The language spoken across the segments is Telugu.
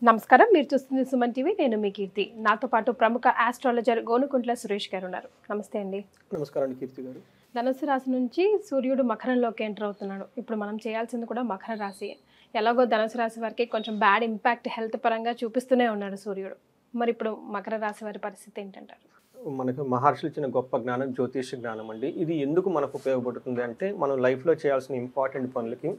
నమస్కారం, మీరు చూస్తుంది సుమన్ టీవీ. నేను మీ కీర్తి. నాతో పాటు ప్రముఖ ఆస్ట్రాలజర్ గోనుకుంట్ల సురేష్ గారు ఉన్నారు. నమస్తే అండి. నమస్కారం అండి కీర్తి గారు. ధనుసు రాశి నుంచి సూర్యుడు మకరంలోకి ఎంటర్ అవుతున్నాడు. ఇప్పుడు మనం చేయాల్సింది కూడా మకర రాశి. ఎలాగో ధనుసు రాశి వారికి కొంచెం బ్యాడ్ ఇంపాక్ట్ హెల్త్ పరంగా చూపిస్తూనే ఉన్నాడు సూర్యుడు. మరి ఇప్పుడు మకర రాశి వారి పరిస్థితి ఏంటంటారు? మనకు మహర్షులు ఇచ్చిన గొప్ప జ్ఞానం జ్యోతిష జ్ఞానం అండి. ఇది ఎందుకు మనకు ఉపయోగపడుతుంది అంటే మనం లైఫ్లో చేయాల్సిన ఇంపార్టెంట్ పనులకి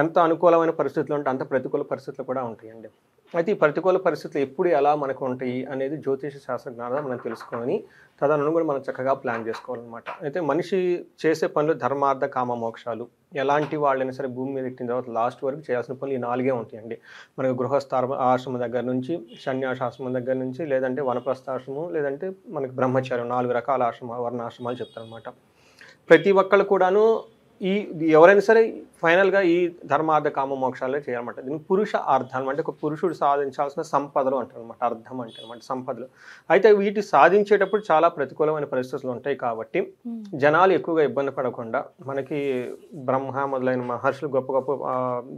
ఎంత అనుకూలమైన పరిస్థితులు ఉంటే అంత ప్రతికూల పరిస్థితులు కూడా ఉంటాయండి. అయితే ఈ ప్రతికూల పరిస్థితులు ఎప్పుడు ఎలా మనకు ఉంటాయి అనేది జ్యోతిష శాస్త్ర జ్ఞానం మనం తెలుసుకొని తదనుగుణంగా మనం చక్కగా ప్లాన్ చేసుకోవాలన్నమాట. అయితే మనిషి చేసే పనులు ధర్మార్థ కామ మోక్షాలు ఎలాంటి వాళ్ళైనా సరే భూమి మీద ఎక్కిన తర్వాత లాస్ట్ వరకు చేయాల్సిన పనులు ఈ 4 ఉంటాయండి. మనకు ఆశ్రమం దగ్గర నుంచి, సన్యాసాశ్రమం దగ్గర నుంచి, లేదంటే వనప్రస్థాశ్రమం, లేదంటే మనకి బ్రహ్మచార్యం 4 రకాల వర్ణాశ్రమాలు చెప్తారనమాట. ప్రతి ఒక్కళ్ళు కూడాను ఎవరైనా సరే ఫైనల్గా ఈ ధర్మార్థ కామ మోక్షాలే చేయాలన్నమాట. దీనికి పురుష అర్థం అంటే ఒక పురుషుడు సాధించాల్సిన సంపదలు అంటారు అనమాట. అర్థం అంటే అనమాట సంపదలు. అయితే వీటి సాధించేటప్పుడు చాలా ప్రతికూలమైన పరిస్థితులు ఉంటాయి కాబట్టి జనాలు ఎక్కువగా ఇబ్బంది పడకుండా మనకి బ్రహ్మ మొదలైన మహర్షులు గొప్ప గొప్ప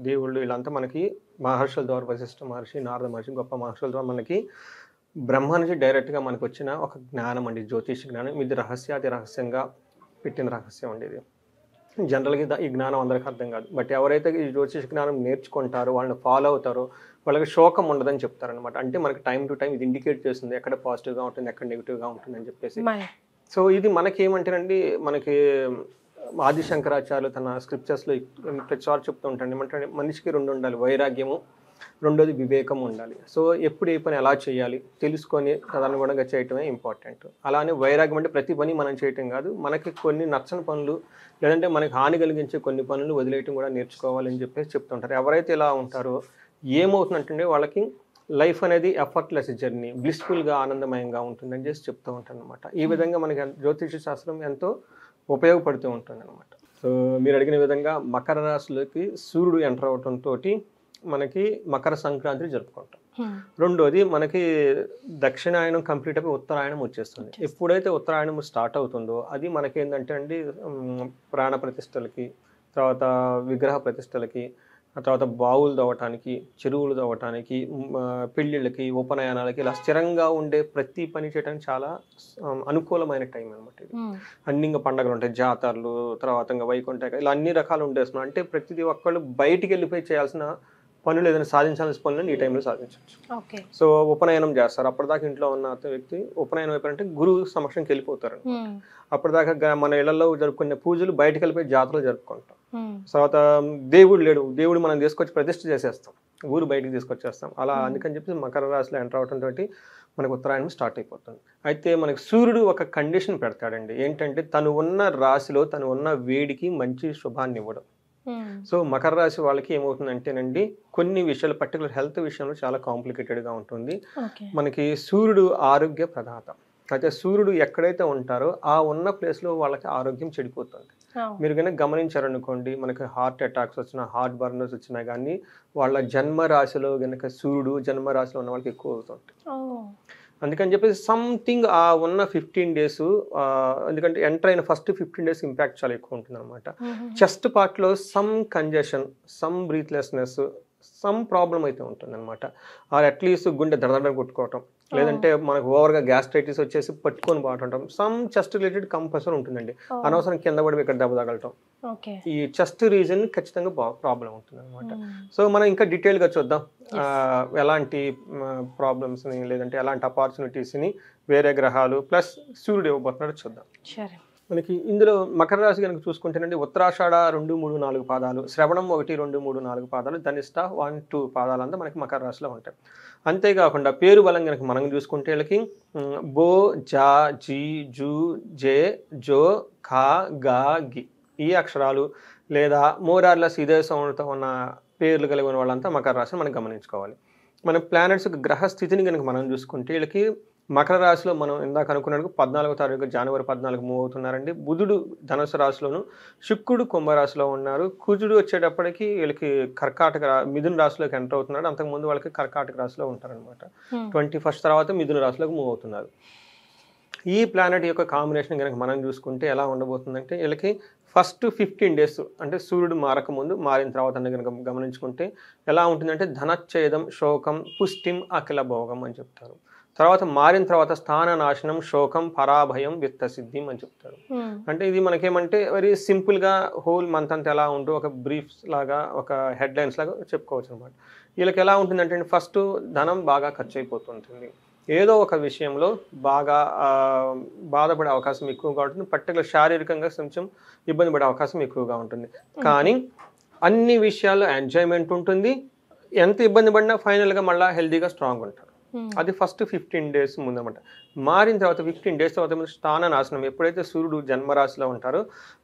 దేవుళ్ళు వీళ్ళంతా మనకి మహర్షుల ద్వారా వశిష్ఠ మహర్షి, నారద మహర్షి గొప్ప మహర్షుల ద్వారా మనకి బ్రహ్మ నుంచి డైరెక్ట్గా మనకు వచ్చిన ఒక జ్ఞానం అండి, జ్యోతిష జ్ఞానం. ఇది రహస్యాతి రహస్యంగా పెట్టిన రహస్యం అండి. ఇది జనరల్గా ఈ జ్ఞానం అందరికీ అర్థం కాదు. బట్ ఎవరైతే ఈ జ్యోతిష జ్ఞానం నేర్చుకుంటారో, వాళ్ళని ఫాలో అవుతారో వాళ్ళకి శోకం ఉండదని చెప్తారనమాట. అంటే మనకి టైం టు టైం ఇది ఇండికేట్ చేస్తుంది ఎక్కడ పాజిటివ్గా ఉంటుంది, ఎక్కడ నెగిటివ్గా ఉంటుంది అని చెప్పేసి. సో ఇది మనకేమంటేనండి, మనకి ఆది శంకరాచార్యులు తన స్క్రిప్చర్స్లో ప్రతిసారి చెప్తూ ఉంటాడు. ఏమంటే మనిషికి 2 ఉండాలి, వైరాగ్యము, రెండోది వివేకం ఉండాలి. సో ఎప్పుడు ఏ పని ఎలా చేయాలి తెలుసుకొని తదనుగుణంగా చేయటమే ఇంపార్టెంట్. అలానే వైరాగ్యం అంటే ప్రతి పని మనం చేయటం కాదు, మనకి కొన్ని నచ్చని పనులు లేదంటే మనకి హాని కలిగించే కొన్ని పనులు వదిలేయటం కూడా నేర్చుకోవాలని చెప్పేసి చెప్తుంటారు. ఎవరైతే ఇలా ఉంటారో ఏమవుతుందంటే వాళ్ళకి లైఫ్ అనేది ఎఫర్ట్లెస్ జర్నీ, బ్లిస్ఫుల్గా ఆనందమయంగా ఉంటుందని చేసి చెప్తూ ఉంటాను అనమాట. ఈ విధంగా మనకి జ్యోతిష శాస్త్రం ఎంతో ఉపయోగపడుతూ ఉంటుంది అనమాట. సో మీరు అడిగిన విధంగా మకర రాశిలోకి సూర్యుడు ఎంటర్ అవడంతో మనకి మకర సంక్రాంతి జరుపుకుంటాం. రెండోది మనకి దక్షిణాయనం కంప్లీట్ అయిపోయి ఉత్తరాయణం వచ్చేస్తుంది. ఎప్పుడైతే ఉత్తరాయణం స్టార్ట్ అవుతుందో అది మనకి ఏంటంటే అండి, ప్రాణ ప్రతిష్టలకి, తర్వాత విగ్రహ ప్రతిష్టలకి, తర్వాత బావులు తవ్వటానికి, చెరువులు తవ్వటానికి, పెళ్ళిళ్ళకి, ఉపనయనాలకి, ఇలా స్థిరంగా ఉండే ప్రతి పని చేయడానికి చాలా అనుకూలమైన టైం అనమాట ఇది. అన్ని ఇంకా పండుగలు ఉంటాయి, జాతరలు, తర్వాత ఇంకా వైకుంఠ, ఇలా అన్ని రకాలు ఉండేస్తున్నాం. అంటే ప్రతి ఒక్కళ్ళు బయటికి వెళ్ళిపోయి చేయాల్సిన పనులు ఏదైనా సాధించాల్సిన పనులను ఈ టైంలో సాధించవచ్చు. సో ఉపనయనం చేస్తారు. అప్పటిదాకా ఇంట్లో ఉన్న వ్యక్తి ఉపనయనం అయిపోయారంటే గురువు సమక్షంకి వెళ్ళిపోతారు. అప్పటిదాకా మన ఇళ్లలో జరుపుకునే పూజలు బయటకు వెళ్ళిపోయి జాతరలు జరుపుకుంటాం. తర్వాత దేవుడు లేడు, దేవుడు మనం తీసుకొచ్చి ప్రతిష్ఠ చేసేస్తాం, ఊరు బయటకు తీసుకొచ్చేస్తాం. అలా అందుకని చెప్పి మకర రాశిలో ఎంటర్ అవడంతో మనకు ఉత్తరాయణం స్టార్ట్ అయిపోతుంది. అయితే మనకి సూర్యుడు ఒక కండిషన్ పెడతాడండి. ఏంటంటే తను ఉన్న రాశిలో తను ఉన్న వేడికి మంచి శుభాన్ని ఇవ్వడం. సో మకర రాశి వాళ్ళకి ఏమవుతుందంటేనండి, కొన్ని విషయాలు పర్టికులర్ హెల్త్ విషయంలో చాలా కాంప్లికేటెడ్గా ఉంటుంది. మనకి సూర్యుడు ఆరోగ్య ప్రదాత. అయితే సూర్యుడు ఎక్కడైతే ఉంటారో ఆ ఉన్న ప్లేస్లో వాళ్ళకి ఆరోగ్యం చెడిపోతుంది. మీరు కనుక గమనించారనుకోండి, మనకి హార్ట్ అటాక్స్ వచ్చినా, హార్ట్ బర్నర్స్ వచ్చినా కానీ వాళ్ళ జన్మ రాశిలో కనుక సూర్యుడు జన్మ రాశిలో ఉన్న వాళ్ళకి ఎక్కువ అవుతుంది. అందుకని చెప్పేసి సంథింగ్ ఆ ఉన్న 15 days, ఎందుకంటే ఎంటర్ అయిన ఫస్ట్ 15 days ఇంపాక్ట్ చాలా ఎక్కువ ఉంటుంది అనమాట. చెస్ట్ పార్ట్లో some congestion, some breathlessness, some problem అయితే ఉంటుంది అనమాట. ఆర్ అట్లీస్ట్ గుండె దడదడ కొట్టుకోవటం, లేదంటే మనకు ఓవర్గా గ్యాస్ట్రైటిస్ వచ్చేసి పట్టుకొని బాగుంటాం. సమ్ చెస్ట్ రిలేటెడ్ కంపల్సరీ ఉంటుందండి. అనవసరం కింద పడి ఇక్కడ దెబ్బ తగలటం, ఈ చెస్ట్ రీజన్ ఖచ్చితంగా ప్రాబ్లం ఉంటుంది అనమాట. సో మనం ఇంకా డీటెయిల్గా చూద్దాం ఎలాంటి ప్రాబ్లమ్స్ని లేదంటే ఎలాంటి ఆపర్చునిటీస్ని వేరే గ్రహాలు ప్లస్ సూర్యుడు ఇవ్వబోతున్నాడో చూద్దాం. మనకి ఇందులో మకర రాశి కనుక చూసుకుంటేనండి, ఉత్తరాషాఢ 2, 3, 4 పాదాలు, శ్రవణం 1, 2, 3, 4 పాదాలు, ధనిష్ట 1, 2 పాదాలు అంతా మనకి మకర రాశిలో ఉంటాయి. అంతేకాకుండా పేరు బలం కనుక మనం చూసుకుంటే వీళ్ళకి బో, జా, జీ, జూ, జే, జో, ఖా, గా, గి ఈ అక్షరాలు లేదా మోరార్లెస్ ఇదే సౌండ్తో ఉన్న పేర్లు కలిగిన వాళ్ళంతా మకర రాశిని మనం గమనించుకోవాలి. మన ప్లానెట్స్ గ్రహ స్థితిని కనుక మనం చూసుకుంటే వీళ్ళకి మకర రాశిలో మనం ఇందాక అనుకున్నట్టు 14వ తారీఖు జనవరి 14 మూవ్ అవుతున్నారండి. బుధుడు ధనుసు రాశిలోను, శుక్రుడు కుంభరాశిలో ఉన్నారు. కుజుడు వచ్చేటప్పటికి వీళ్ళకి మిథున రాశిలోకి ఎంటర్ అవుతున్నాడు. అంతకుముందు వాళ్ళకి కర్కాటక రాశిలో ఉంటారనమాట. 21st తర్వాత మిథున రాశిలోకి మూవ్ అవుతున్నారు. ఈ ప్లానెట్ యొక్క కాంబినేషన్ కనుక మనం చూసుకుంటే ఎలా ఉండబోతుందంటే వీళ్ళకి ఫస్ట్ 15 డేస్ అంటే సూర్యుడు మారకముందు మారిన తర్వాత కనుక గమనించుకుంటే ఎలా ఉంటుందంటే ధనచ్ఛేదం, శోకం, పుష్టిం, అఖిల భోగం అని చెప్తారు. తర్వాత మారిన తర్వాత స్థాన నాశనం, శోకం, పరాభయం, విత్తసిద్ధిం అని చెప్తారు. అంటే ఇది మనకేమంటే వెరీ సింపుల్గా హోల్ మంత్ అంతా ఎలా ఉంటూ ఒక బ్రీఫ్స్ లాగా ఒక హెడ్లైన్స్ లాగా చెప్పుకోవచ్చు అనమాట. వీళ్ళకి ఎలా ఉంటుందంటే ఫస్ట్ ధనం బాగా ఖర్చు అయిపోతుంటుంది, ఏదో ఒక విషయంలో బాగా బాధపడే అవకాశం ఎక్కువగా ఉంటుంది, పర్టికులర్ శారీరకంగా కొంచెం ఇబ్బంది పడే అవకాశం ఎక్కువగా ఉంటుంది. కానీ అన్ని విషయాల్లో ఎంజాయ్మెంట్ ఉంటుంది, ఎంత ఇబ్బంది పడినా ఫైనల్గా మళ్ళీ హెల్తీగా స్ట్రాంగ్ ఉంటారు. అది ఫస్ట్ 15 డేస్ ముందు అనమాట. మారిన తర్వాత 15 డేస్ తర్వాత స్థాన నాశనం, ఎప్పుడైతే సూర్యుడు జన్మరాశిలో ఉంటారో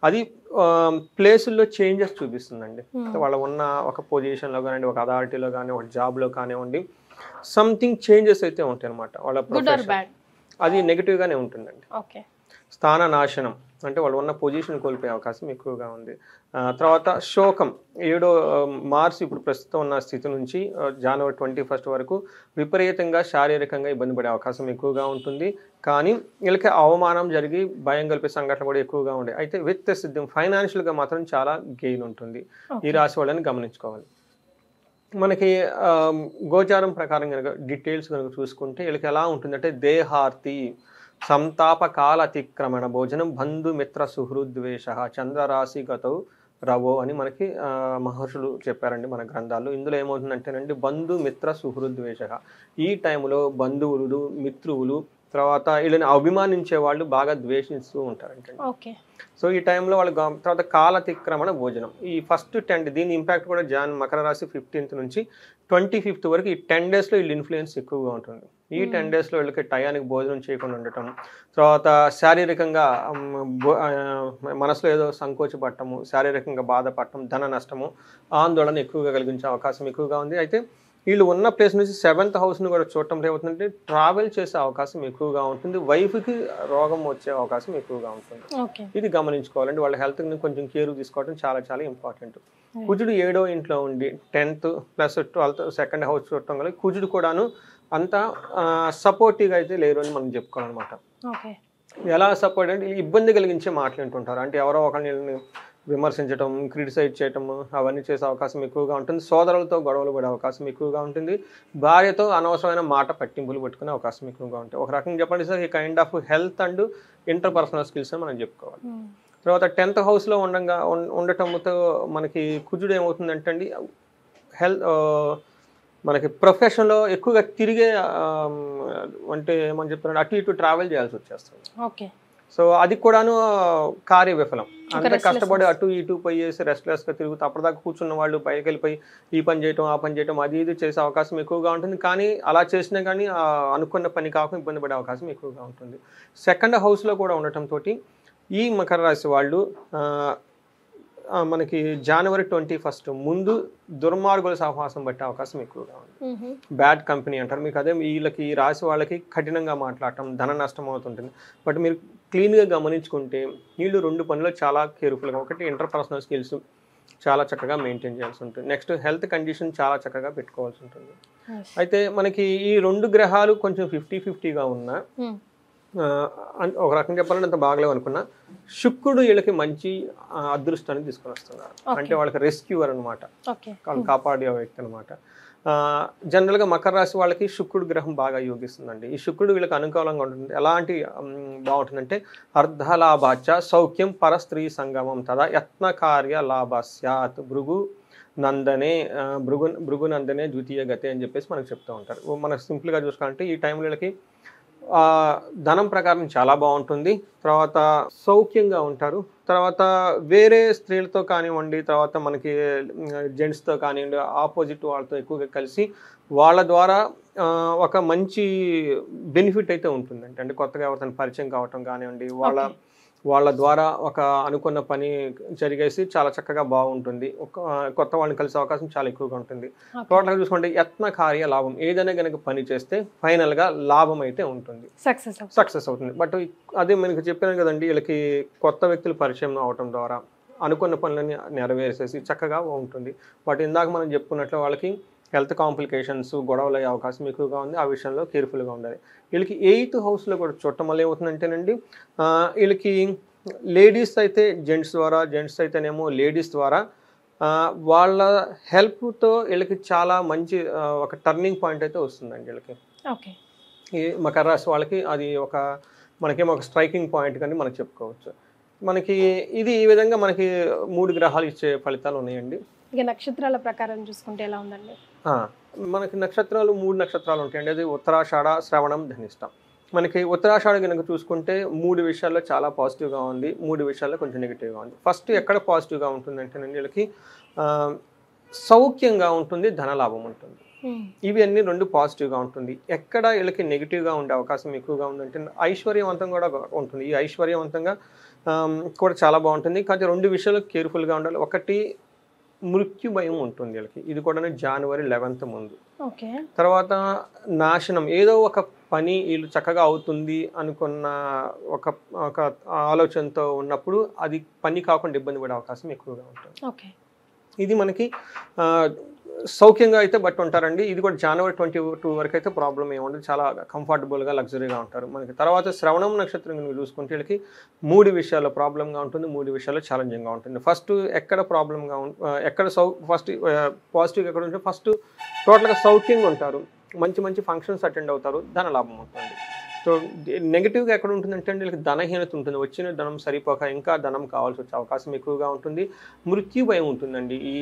అది ప్లేసుల్లో చేంజెస్ చూపిస్తుందండి. వాళ్ళ ఉన్న ఒక పొజిషన్లో కానివ్వండి, ఒక అథారిటీలో కానీ, ఒక జాబ్లో కానివ్వండి, సంథింగ్ చేంజెస్ అయితే ఉంటాయి అనమాట. వాళ్ళ ప్రొఫెషన్ అది నెగిటివ్గానే ఉంటుందండి. స్థాన నాశనం అంటే వాళ్ళు ఉన్న పొజిషన్ కోల్పోయే అవకాశం ఎక్కువగా ఉంది. తర్వాత శోకం, 7వ మార్చి ఇప్పుడు ప్రస్తుతం ఉన్న స్థితి నుంచి జనవరి 21 వరకు విపరీతంగా శారీరకంగా ఇబ్బంది పడే అవకాశం ఎక్కువగా ఉంటుంది. కానీ వీళ్ళకి అవమానం జరిగి భయం కలిపే సంఘటనలు కూడా ఎక్కువగా ఉండే. అయితే విత్త సిద్ధం, ఫైనాన్షియల్గా మాత్రం చాలా గెయిన్ ఉంటుంది. ఈ రాశి వాళ్ళని గమనించుకోవాలి. మనకి గోచారం ప్రకారం కనుక డీటెయిల్స్ కనుక చూసుకుంటే వీళ్ళకి ఎలా ఉంటుందంటే దేహార్తి, సంతాప కాల అతిక్రమణ భోజనం, బంధుమిత్ర సుహృద్వేష, చంద్రరాశి గతౌ రవో అని మనకి మహర్షులు చెప్పారండి మన గ్రంథాల్లో. ఇందులో ఏమవుతుందంటేనండి బంధుమిత్ర సుహృద్వేష, ఈ టైంలో బంధువులు, మిత్రువులు, తర్వాత వీళ్ళని అభిమానించే వాళ్ళు బాగా ద్వేషిస్తూ ఉంటారంటే. సో ఈ టైంలో వాళ్ళు తర్వాత కాలతిక్రమణ భోజనం, ఈ ఫస్ట్ 10 దీని ఇంపాక్ట్ కూడా మకర రాశి 15th నుంచి 25th వరకు ఈ 10 డేస్లో వీళ్ళు ఇన్ఫ్లుయెన్స్ ఎక్కువగా ఉంటుంది. ఈ 10 డేస్లో వీళ్ళకి టయానికి భోజనం చేయకుండా ఉండటం, తర్వాత శారీరకంగా మనసులో ఏదో సంకోచపడటము, శారీరకంగా బాధపడటం, ధన నష్టము, ఆందోళన ఎక్కువగా కలిగించే అవకాశం ఎక్కువగా ఉంది. అయితే వీళ్ళు ఉన్న ప్లేస్ నుంచి 7th హౌస్ని కూడా చూడటం ఏమవుతుందంటే ట్రావెల్ చేసే అవకాశం ఎక్కువగా ఉంటుంది, వైఫ్కి రోగం వచ్చే అవకాశం ఎక్కువగా ఉంటుంది. ఇది గమనించుకోవాలండి. వాళ్ళ హెల్త్ని కొంచెం కేర్ తీసుకోవడం చాలా చాలా ఇంపార్టెంట్. కుజుడు 7వ ఇంట్లో ఉండి 10th + 12th 2nd హౌస్ చూడటం వల్ల కుజుడు కూడాను అంత సపోర్టివ్గా అయితే లేరు అని మనం చెప్పుకోవాలన్నమాట. ఎలా సపోర్ట్ అంటే ఇబ్బంది కలిగించే మాటలు వింటుంటారు, అంటే ఎవరో ఒకరిని విమర్శించడం, క్రిటిసైజ్ చేయటం అవన్నీ చేసే అవకాశం ఎక్కువగా ఉంటుంది. సోదరులతో గొడవలు పడే అవకాశం ఎక్కువగా ఉంటుంది. భార్యతో అనవసరమైన మాట పట్టింపులు పెట్టుకునే అవకాశం ఎక్కువగా ఉంటాయి. ఒక రకంగా చెప్పండి సార్, ఈ kind of health and interpersonal skills అని మనం చెప్పుకోవాలి. తర్వాత 10th హౌస్లో ఉండటంతో మనకి కుజుడు ఏమవుతుందంటే అండి మనకి ప్రొఫెషన్లో ఎక్కువగా తిరిగే అంటే ఏమని చెప్తున్నాడు అటు ఇటు ట్రావెల్ చేయాల్సి వచ్చేస్తుంది. సో అది కూడాను కార్య విఫలం. అంత కష్టపడి అటు ఇటు పోయేసి రెస్ట్లెస్గా తిరుగుతూ అప్పటిదాకా కూర్చున్న వాళ్ళు పైకి వెళ్ళిపోయి ఈ పని చేయటం, ఆ పని చేయటం, అది ఇది చేసే అవకాశం ఎక్కువగా ఉంటుంది. కానీ అలా చేసినా కానీ అనుకున్న పని కాకుండా ఇబ్బంది పడే అవకాశం ఎక్కువగా ఉంటుంది. 2nd హౌస్లో కూడా ఉండటంతో ఈ మకర రాశి వాళ్ళు మనకి జనవరి 21 ముందు దుర్మార్గుల సహవాసం పట్టే అవకాశం ఎక్కువగా ఉంది. బ్యాడ్ కంపెనీ అంటారు. మీకు అదే వీళ్ళకి ఈ రాశి వాళ్ళకి కఠినంగా మాట్లాడటం, ధన నష్టం అవుతుంటుంది. బట్ మీరు క్లీన్గా గమనించుకుంటే వీళ్ళు 2 పనులు చాలా కేర్ఫుల్గా, ఒకటి ఇంటర్పర్సనల్ స్కిల్స్ చాలా చక్కగా మెయింటైన్ చేయాల్సి ఉంటుంది, నెక్స్ట్ హెల్త్ కండిషన్ చాలా చక్కగా పెట్టుకోవాల్సి ఉంటుంది. అయితే మనకి ఈ 2 గ్రహాలు కొంచెం 50-50గా ఉన్నా ఒక రకంగా చెప్పాలంటే అంత బాగలేవు అనుకున్నా, శుక్రుడు వీళ్ళకి మంచి అదృష్టాన్ని తీసుకొని వస్తున్నారు. అంటే వాళ్ళకి రెస్క్యూవర్ అనమాట, వాళ్ళు కాపాడే వ్యక్తి అనమాట. జనరల్గా మకర రాశి వాళ్ళకి శుక్రుడు గ్రహం బాగా యోగిస్తుందండి. ఈ శుక్రుడు వీళ్ళకి అనుకూలంగా ఉంటుంది. ఎలాంటి బాగుంటుందంటే అర్ధలాభాచ సౌఖ్యం పరస్త్రీ సంగమం తదా యత్న కార్య లాభస్యాత్ భృగునందనే ద్వితీయ గతి అని చెప్పేసి మనకు చెప్తూ ఉంటారు. మనకు సింపుల్గా చూసుకోవాలంటే ఈ టైంలో వీళ్ళకి ధనం ప్రకారం చాలా బాగుంటుంది, తర్వాత సౌఖ్యంగా ఉంటారు, తర్వాత వేరే స్త్రీలతో కానివ్వండి, తర్వాత మనకి జెంట్స్తో కానివ్వండి, ఆపోజిట్ వాళ్ళతో ఎక్కువగా కలిసి వాళ్ళ ద్వారా ఒక మంచి బెనిఫిట్ అయితే ఉంటుందండి. అంటే కొత్తగా ఎవరితో పరిచయం కావటం కానివ్వండి, వాళ్ళ ద్వారా ఒక అనుకున్న పని జరిగేసి చాలా చక్కగా బాగుంటుంది. కొత్త వాళ్ళని కలిసే అవకాశం చాలా ఎక్కువగా ఉంటుంది. టోటల్గా చూసుకుంటే యత్న కార్య లాభం, ఏదైనా కనుక పని చేస్తే ఫైనల్గా లాభం అయితే ఉంటుంది, సక్సెస్ అవుతుంది. బట్ అదే మనకి చెప్పాను కదండి, వీళ్ళకి కొత్త వ్యక్తులు పరిచయం అవటం ద్వారా అనుకున్న పనులని నెరవేర్చేసి చక్కగా ఉంటుంది. బట్ ఇందాక మనం చెప్పుకున్నట్లు వాళ్ళకి హెల్త్ కాంప్లికేషన్స్, గొడవలు అయ్యే అవకాశం ఎక్కువగా ఉంది. ఆ విషయంలో కేర్ఫుల్గా ఉండాలి. వీళ్ళకి 8th హౌస్లో కూడా చూడటం వల్ల ఏమవుతుందంటేనండి, వీళ్ళకి లేడీస్ అయితే జెంట్స్ ద్వారా, జెంట్స్ అయితేనేమో లేడీస్ ద్వారా వాళ్ళ హెల్ప్తో వీళ్ళకి చాలా మంచి ఒక టర్నింగ్ పాయింట్ అయితే వస్తుందండి వీళ్ళకి. ఓకే. ఈ మకర రాశి వాళ్ళకి అది మనకేమో ఒక స్ట్రైకింగ్ పాయింట్ కానీ మనకు చెప్పుకోవచ్చు. మనకి ఇది ఈ విధంగా మనకి 3 గ్రహాలు ఇచ్చే ఫలితాలు ఉన్నాయండి. ఇక నక్షత్రాల ప్రకారం చూసుకుంటే ఎలా ఉందండి? మనకి నక్షత్రాలు 3 నక్షత్రాలు ఉంటాయండి. అది ఉత్తరాషాఢ, శ్రవణం, ధనిష్ట. మనకి ఉత్తరాషాఢ కనుక చూసుకుంటే 3 విషయాల్లో చాలా పాజిటివ్గా ఉంది, 3 విషయాల్లో కొంచెం నెగిటివ్గా ఉంది. ఫస్ట్ ఎక్కడ పాజిటివ్గా ఉంటుందంటేనండి వీళ్ళకి సౌఖ్యంగా ఉంటుంది, ధనలాభం ఉంటుంది. ఇవి అన్ని 2 పాజిటివ్గా ఉంటుంది. ఎక్కడ వీళ్ళకి నెగిటివ్గా ఉండే అవకాశం ఎక్కువగా ఉందంటే ఐశ్వర్యవంతం కూడా ఉంటుంది. ఈ ఐశ్వర్యవంతంగా కూడా చాలా బాగుంటుంది. కానీ 2 విషయాలు కేర్ఫుల్గా ఉండాలి. ఒకటి మృత్యు భయం ఉంటుంది వీళ్ళకి. ఇది కూడా జనవరి 11th ముందు. ఓకే. తర్వాత నాశనం, ఏదో ఒక పని వీళ్ళు చక్కగా అవుతుంది అనుకున్న ఒక ఆలోచనతో ఉన్నప్పుడు అది పని కాకుండా ఇబ్బంది పడే అవకాశం ఎక్కువగా ఉంటుంది. ఓకే. ఇది మనకి సౌఖ్యంగా అయితే బట్టి ఉంటారండి. ఇది కూడా జనవరి 22 వరకు అయితే ప్రాబ్లం ఏముండదు, చాలా కంఫర్టబుల్గా లగ్జరీగా ఉంటారు. మనకి తర్వాత శ్రవణం నక్షత్రం కనుక చూసుకుంటే వీళ్ళకి 3 విషయాల్లో ప్రాబ్లంగా ఉంటుంది, 3 విషయాల్లో ఛాలెంజింగ్గా ఉంటుంది. ఫస్ట్ ఎక్కడ ప్రాబ్లంగా ఎక్కడ ఫస్ట్ పాజిటివ్ ఎక్కడ ఉంటే ఫస్ట్ టోటల్గా సౌఖ్యంగా ఉంటారు, మంచి మంచి ఫంక్షన్స్ అటెండ్ అవుతారు, ధన లాభం ఉంటుంది. సో నెగిటివ్గా ఎక్కడ ఉంటుందంటే వీళ్ళకి ధనహీనత ఉంటుంది, వచ్చిన ధనం సరిపోక ఇంకా ధనం కావాల్సి వచ్చే అవకాశం ఎక్కువగా ఉంటుంది. మృత్యు భయం ఉంటుందండి. ఈ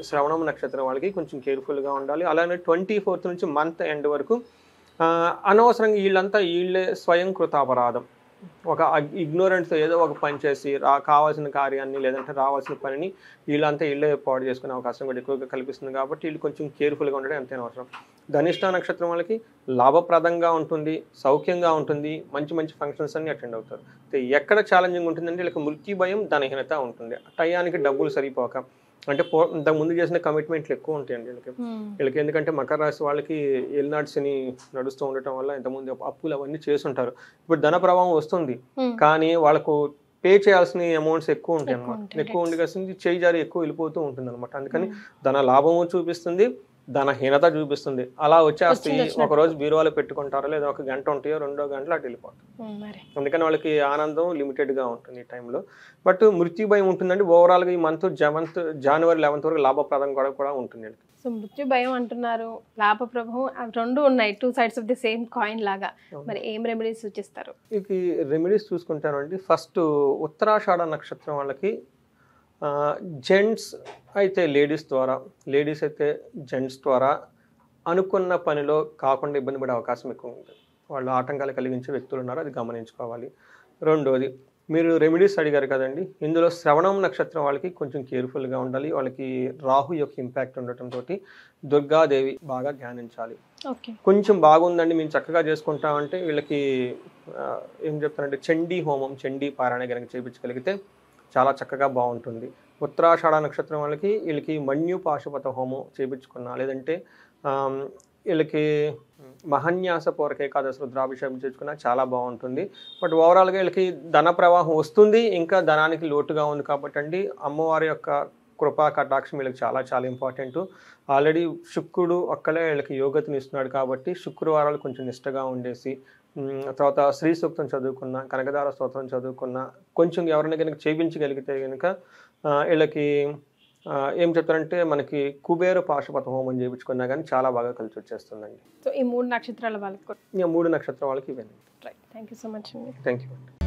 శ్రవణం నక్షత్రం వాళ్ళకి కొంచెం కేర్ఫుల్గా ఉండాలి. అలానే 24th నుంచి మంత్ ఎండ్ వరకు అనవసరంగా వీళ్ళే స్వయం కృతాపరాధం, ఒక ఇగ్నోరెంట్తో ఏదో ఒక పని చేసి కావాల్సిన కార్యాన్ని లేదంటే రావాల్సిన పనిని వీళ్ళే పాడు చేసుకునే అవకాశం కూడా ఎక్కువగా కల్పిస్తుంది. కాబట్టి వీళ్ళు కొంచెం కేర్ఫుల్గా ఉండడం ఎంతైనా అవసరం. ధనిష్ట నక్షత్రం వాళ్ళకి లాభప్రదంగా ఉంటుంది, సౌఖ్యంగా ఉంటుంది, మంచి మంచి ఫంక్షన్స్ అన్ని అటెండ్ అవుతారు. ఎక్కడ ఛాలెంజింగ్ ఉంటుందంటే వీళ్ళకి మృత్యు భయం, ధనహీనత ఉంటుంది. టయానికి డబ్బులు సరిపోక, అంటే ఇంతకు ముందు చేసిన కమిట్మెంట్లు ఎక్కువ ఉంటాయండి వీళ్ళకి. ఎందుకంటే మకర రాశి వాళ్ళకి ఏలినాటి శని నడుస్తూ ఉండటం వల్ల ఇంతకుముందు అప్పులు అవన్నీ చేస్తుంటారు. ఇప్పుడు ధన ప్రవాహం వస్తుంది, కానీ వాళ్ళకు పే చేయాల్సిన అమౌంట్స్ ఎక్కువ ఉంటాయి అనమాట. ఎక్కువ ఉండి కలిసి చేయి జారి ఎక్కువ వెళ్ళిపోతూ ఉంటుంది అనమాట. అందుకని ధన లాభము చూపిస్తుంది, ధనహీనత చూపిస్తుంది. అలా వచ్చేస్తే ఒకరోజు బీరువాలో పెట్టుకుంటారో లేదా ఒక గంట ఉంటాయో 2వ గంటలో అటు వెళ్ళిపోతారు. అందుకని వాళ్ళకి ఆనందం లిమిటెడ్గా ఉంటుంది ఈ టైంలో. బట్ మృత్యు భయం ఉంటుందండి. ఓవరాల్గా ఈ మంత్ జనవరి 11th వరకు లాభప్రదం కూడా ఉంటుంది. సో మృత్యు భయం అంటున్నారు, లాభప్రభం, అవి 2 ఉన్నాయి, 2 sides of the same coin లాగా. మరి ఏం రెమెడీస్ సూచిస్తారు? ఇది రెమెడీస్ చూసుకుంటానండి. ఫస్ట్ ఉత్తరాషాఢ నక్షత్రం వాళ్ళకి జెంట్స్ అయితే లేడీస్ ద్వారా, లేడీస్ అయితే జెంట్స్ ద్వారా అనుకున్న పనిలో కాకుండా ఇబ్బంది పడే అవకాశం ఎక్కువ ఉంటుంది. వాళ్ళు ఆటంకాలు కలిగించే వ్యక్తులు ఉన్నారు, అది గమనించుకోవాలి. రెండోది, మీరు రెమెడీస్ అడిగారు కదండి, ఇందులో శ్రవణం నక్షత్రం వాళ్ళకి కొంచెం కేర్ఫుల్గా ఉండాలి. వాళ్ళకి రాహు యొక్క ఇంపాక్ట్ ఉండటంతో దుర్గాదేవి బాగా ధ్యానించాలి. కొంచెం బాగుందండి మేము చక్కగా చేసుకుంటామంటే వీళ్ళకి ఏం చెప్తారంటే చండీ హోమం, చండీ పారాయణ కనుక చేయించగలిగితే చాలా చక్కగా బాగుంటుంది. ఉత్తరాషాఢ నక్షత్రం వీళ్ళకి మన్యు పాశుపత హోమం చేయించుకున్నా, లేదంటే వీళ్ళకి మహన్యాసపూర్వక ఏకాదశి రుద్రాభిషేకం చేసుకున్నా చాలా బాగుంటుంది. బట్ ఓవరాల్గా వీళ్ళకి ధన ప్రవాహం వస్తుంది, ఇంకా ధనానికి లోటుగా ఉంది. కాబట్టి అండి అమ్మవారి యొక్క కృపా కటాక్షం వీళ్ళకి చాలా చాలా ఇంపార్టెంట్. ఆల్రెడీ శుక్రుడు ఒక్కలే వీళ్ళకి యోగతని ఇస్తున్నాడు. కాబట్టి శుక్రవారాలు కొంచెం నిష్టగా ఉండేసి, తర్వాత శ్రీ సూక్తం చదువుకున్న, కనకదార స్తోత్రం చదువుకున్న, కొంచెం ఎవరైనా కనుక చేయించగలిగితే కనుక వీళ్ళకి ఏం చెప్తారంటే మనకి కుబేర పాశుపత హోమం చేయించుకున్నా కానీ చాలా బాగా కలిసి వచ్చేస్తుందండి. సో ఈ 3 నక్షత్రాల వాళ్ళకి, 3 నక్షత్రాల వాళ్ళకి ఇవన్నీ. Right. Thank you so much అండి. Thank you.